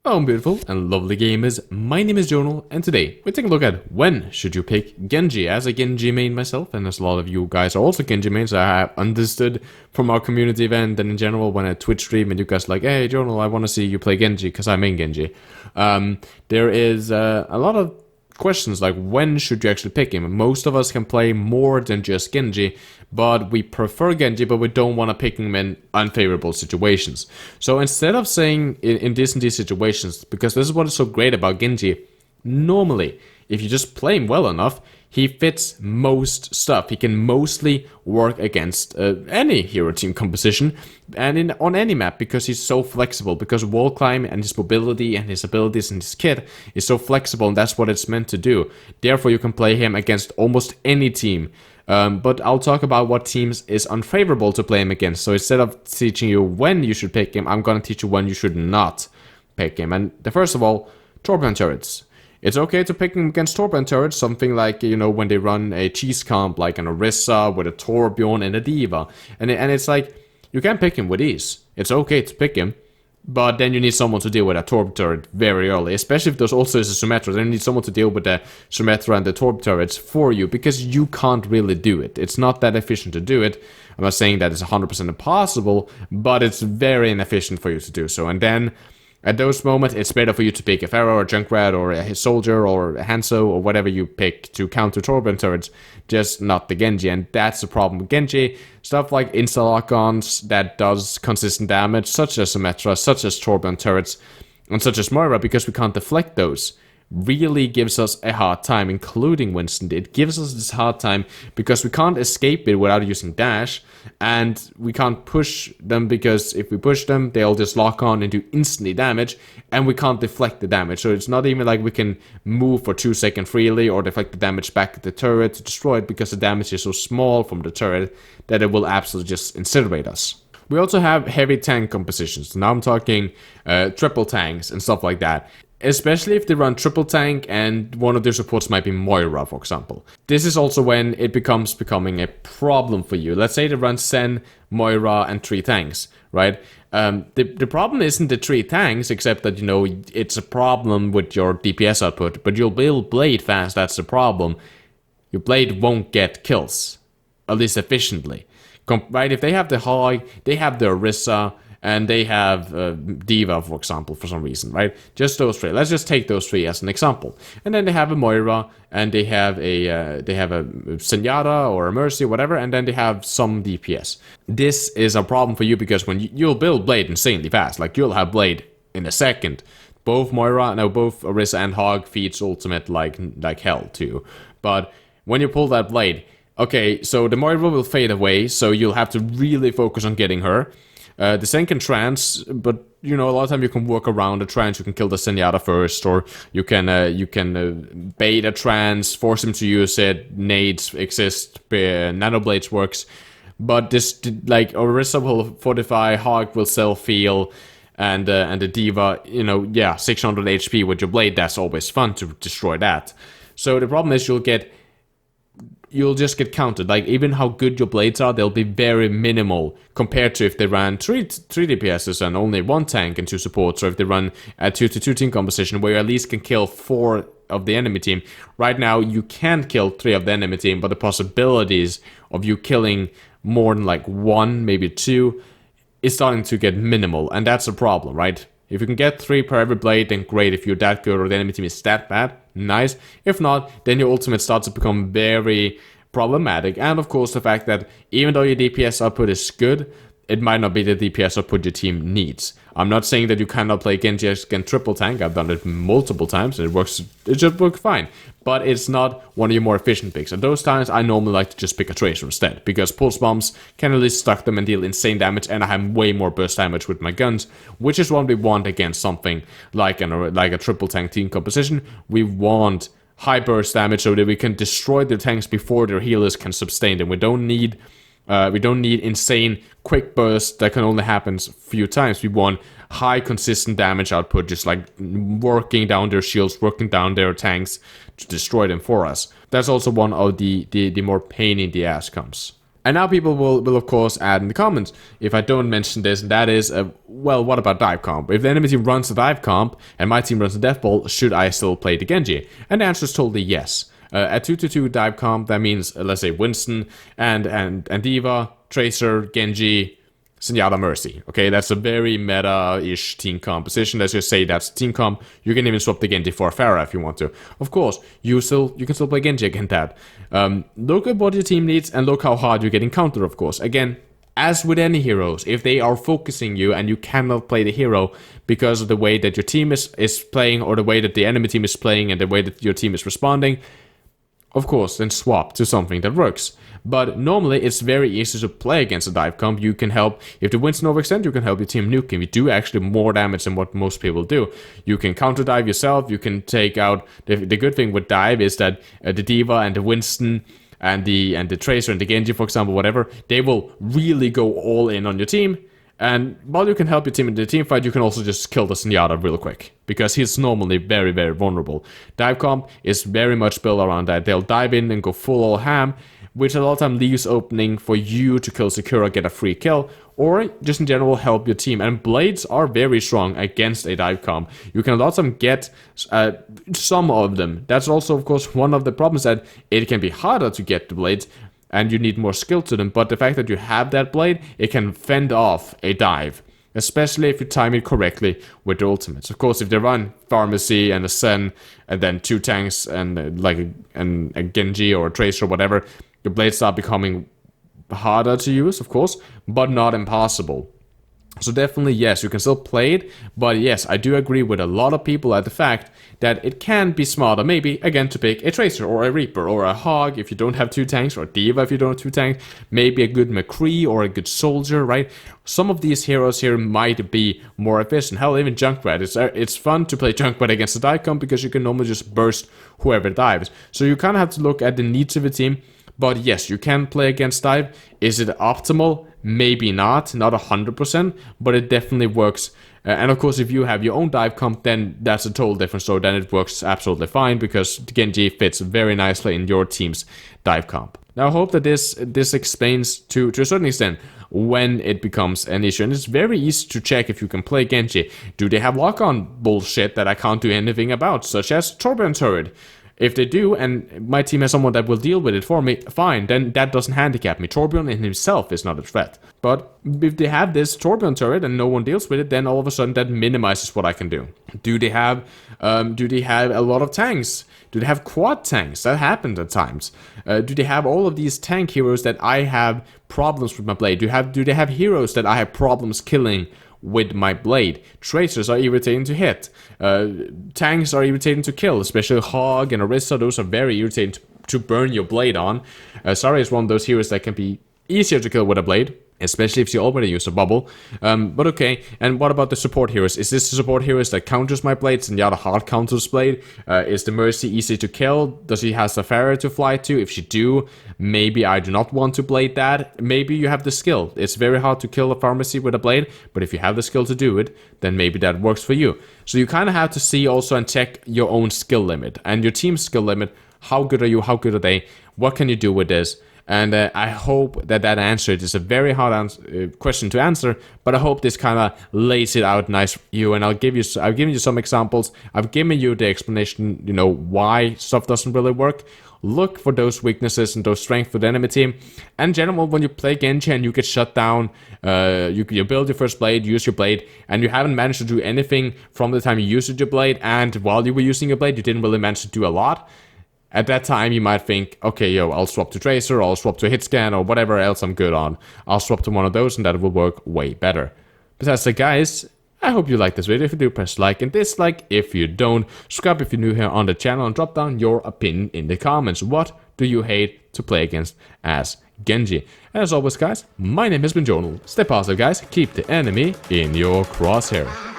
Hello beautiful and lovely gamers, my name is Jonal, and today we're taking a look at when should you pick Genji. As a Genji main myself, and as a lot of you guys are also Genji mains, I have understood from our community event and in general when I Twitch stream and you guys are like, hey Jonal, I want to see you play Genji because I main Genji. There is a lot of questions like when should you actually pick him. Most of us can play more than just Genji, but we prefer Genji, but we don't want to pick him in unfavorable situations. So instead of saying in these situations, because this is what is so great about Genji, normally if you just play him well enough, he fits most stuff. He can mostly work against any hero team composition and on any map because he's so flexible, because wall climb and his mobility and his abilities and his kit is so flexible, and that's what it's meant to do. Therefore you can play him against almost any team. But I'll talk about what teams is unfavorable to play him against. So instead of teaching you when you should pick him, I'm going to teach you when you should not pick him. And first of all, Torbjorn turrets. It's okay to pick him against Torbjorn turrets, something like, you know, when they run a cheese comp like an Orisa with a Torbjorn and a Diva. And it's like, you can pick him with ease. It's okay to pick him, but then you need someone to deal with a Torb turret very early, especially if there's also is a Symmetra. Then you need someone to deal with the Symmetra and the Torb turrets for you, because you can't really do it. It's not that efficient to do it. I'm not saying that it's 100% impossible, but it's very inefficient for you to do so. And then at those moments, it's better for you to pick a Pharaoh or a Junkrat or a Soldier or a Hanzo or whatever you pick to counter Torbjorn turrets, just not the Genji. And that's the problem with Genji. Stuff like insta-lock-ons that does consistent damage, such as Symmetra, such as Torbjorn turrets, and such as Moira, because we can't deflect those, really gives us a hard time, including Winston. It gives us this hard time because we can't escape it without using dash, and we can't push them because if we push them, they'll just lock on and do instantly damage, and we can't deflect the damage. So it's not even like we can move for 2 seconds freely or deflect the damage back at the turret to destroy it, because the damage is so small from the turret that it will absolutely just incinerate us. We also have heavy tank compositions. Now I'm talking triple tanks and stuff like that. Especially if they run triple tank and one of their supports might be Moira, for example. This is also when it becomes becoming a problem for you. Let's say they run Sen, Moira, and 3 tanks, right? The problem isn't the 3 tanks, except that, you know, it's a problem with your DPS output, but you'll build Blade fast, that's the problem. Your Blade won't get kills, at least efficiently. Right? If they have the Hog, they have the Orisa, and they have Diva, for example, for some reason, right? Just those 3. Let's just take those 3 as an example. And then they have a Moira, and they have a Zenyatta or a Mercy, or whatever, and then they have some DPS. This is a problem for you because when you'll build Blade insanely fast, like you'll have Blade in a second. Both Orisa and Hog feeds ultimate like hell too. But when you pull that Blade, okay, so the Moira will fade away, so you'll have to really focus on getting her. The Sen can trance, but you know, a lot of time you can work around the trance. You can kill the Zenyatta first, or you can bait a trance, force him to use it. Nades exist, nanoblades works, but this like Orisa will fortify, Hog will self-heal, and the Diva, you know, yeah, 600 HP with your blade. That's always fun to destroy that. So the problem is you'll just get counted. Like, even how good your blades are, they'll be very minimal compared to if they ran 3 DPSs and only 1 tank and 2 supports, or if they run a 2-2 team composition where you at least can kill 4 of the enemy team. Right now, you can kill 3 of the enemy team, but the possibilities of you killing more than like 1, maybe 2, is starting to get minimal, and that's a problem, right? If you can get 3 per every blade, then great. If you're that good or the enemy team is that bad, nice. If not, then your ultimate starts to become very problematic. And of course, the fact that even though your DPS output is good, it might not be the DPS output your team needs. I'm not saying that you cannot play Genji against triple tank. I've done it multiple times and it just works fine. But it's not one of your more efficient picks. At those times, I normally like to just pick a Tracer instead, because pulse bombs can at least stuck them and deal insane damage, and I have way more burst damage with my guns, which is what we want against something like a triple tank team composition. We want high burst damage so that we can destroy their tanks before their healers can sustain them. We don't need insane quick bursts that can only happen a few times. We want high consistent damage output, just like working down their shields, working down their tanks to destroy them for us. That's also one of the more pain in the ass comes. And now people will of course add in the comments, if I don't mention this, and that is, well, what about dive comp? If the enemy team runs the dive comp and my team runs the death ball, should I still play the Genji? And the answer is totally yes. At 2-2 dive comp, that means, let's say, Winston and D.Va, Tracer, Genji, Zenyatta, Mercy. Okay, that's a very meta-ish team composition. Let's just say that's team comp. You can even swap the Genji for Pharah if you want to. Of course, you can still play Genji against that. Look at what your team needs and look how hard you're getting countered, of course. Again, as with any heroes, if they are focusing you and you cannot play the hero because of the way that your team is playing, or the way that the enemy team is playing and the way that your team is responding, of course, then swap to something that works. But normally, it's very easy to play against a dive comp. You can help, if the Winston overextend, you can help your team nuke him. You do actually more damage than what most people do. You can counter dive yourself, you can take out, the good thing with dive is that the D.Va and the Winston and the Tracer and the Genji, for example, whatever, they will really go all in on your team. And while you can help your team in the team fight, you can also just kill the Zenyatta real quick, because he's normally very, very vulnerable. Dive comp is very much built around that. They'll dive in and go full all ham, which a lot of time leaves opening for you to kill Sakura, get a free kill, or just in general help your team. And blades are very strong against a dive comp. You can a lot of time get some of them. That's also, of course, one of the problems, that it can be harder to get the blades, and you need more skill to them, but the fact that you have that blade, it can fend off a dive, especially if you time it correctly with the ultimates. Of course, if they run Pharmacy and a Sen, and then 2 tanks and a Genji or a Tracer or whatever, the blades start becoming harder to use, of course, but not impossible. So definitely, yes, you can still play it, but yes, I do agree with a lot of people at the fact that it can be smarter, maybe, again, to pick a Tracer or a Reaper or a Hog if you don't have 2 tanks, or a D.Va if you don't have 2 tanks, maybe a good McCree or a good Soldier, right? Some of these heroes here might be more efficient. Hell, even Junkrat. It's fun to play Junkrat against a dive comp because you can normally just burst whoever dives. So you kind of have to look at the needs of the team. But yes, you can play against dive. Is it optimal? Maybe not 100%, but it definitely works. And of course, if you have your own dive comp, then that's a total different story. Then it works absolutely fine, because Genji fits very nicely in your team's dive comp. Now, I hope that this explains to a certain extent when it becomes an issue. And it's very easy to check if you can play Genji. Do they have lock-on bullshit that I can't do anything about, such as Torbjorn turret? If they do, and my team has someone that will deal with it for me, fine, then that doesn't handicap me. Torbjorn in himself is not a threat. But if they have this Torbjorn turret and no one deals with it, then all of a sudden that minimizes what I can do. Do they have a lot of tanks? Do they have quad tanks? That happens at times. Do they have all of these tank heroes that I have problems with my blade? Do they have heroes that I have problems killing with my blade? Tracers are irritating to hit. Tanks are irritating to kill, especially Hog and Orisa. Those are very irritating to burn your blade on. Zarya is one of those heroes that can be easier to kill with a blade, especially if you already use a bubble. But okay, and what about the support heroes? Is this the support heroes that counters my blades and the other hard counters blade? Is the Mercy easy to kill? Does she have the Pharah to fly to? If she do, maybe I do not want to blade that. Maybe you have the skill. It's very hard to kill a Pharmacy with a blade, but if you have the skill to do it, then maybe that works for you. So you kind of have to see also and check your own skill limit and your team's skill limit. How good are you? How good are they? What can you do with this? And I hope that answer, it is a very hard question to answer, but I hope this kind of lays it out nice for you. And I've given you some examples. I've given you the explanation, why stuff doesn't really work. Look for those weaknesses and those strengths for the enemy team. And in general, when you play Genji and you get shut down, you build your first blade, use your blade, and you haven't managed to do anything from the time you used your blade, and while you were using your blade, you didn't really manage to do a lot. At that time, you might think, okay, I'll swap to Tracer, I'll swap to Hitscan, or whatever else I'm good on. I'll swap to one of those, and that will work way better. But that's it, guys. I hope you like this video. If you do, press like and dislike. If you don't, subscribe if you're new here on the channel, and drop down your opinion in the comments. What do you hate to play against as Genji? And as always, guys, my name has been Jonal. Stay positive, guys. Keep the enemy in your crosshair.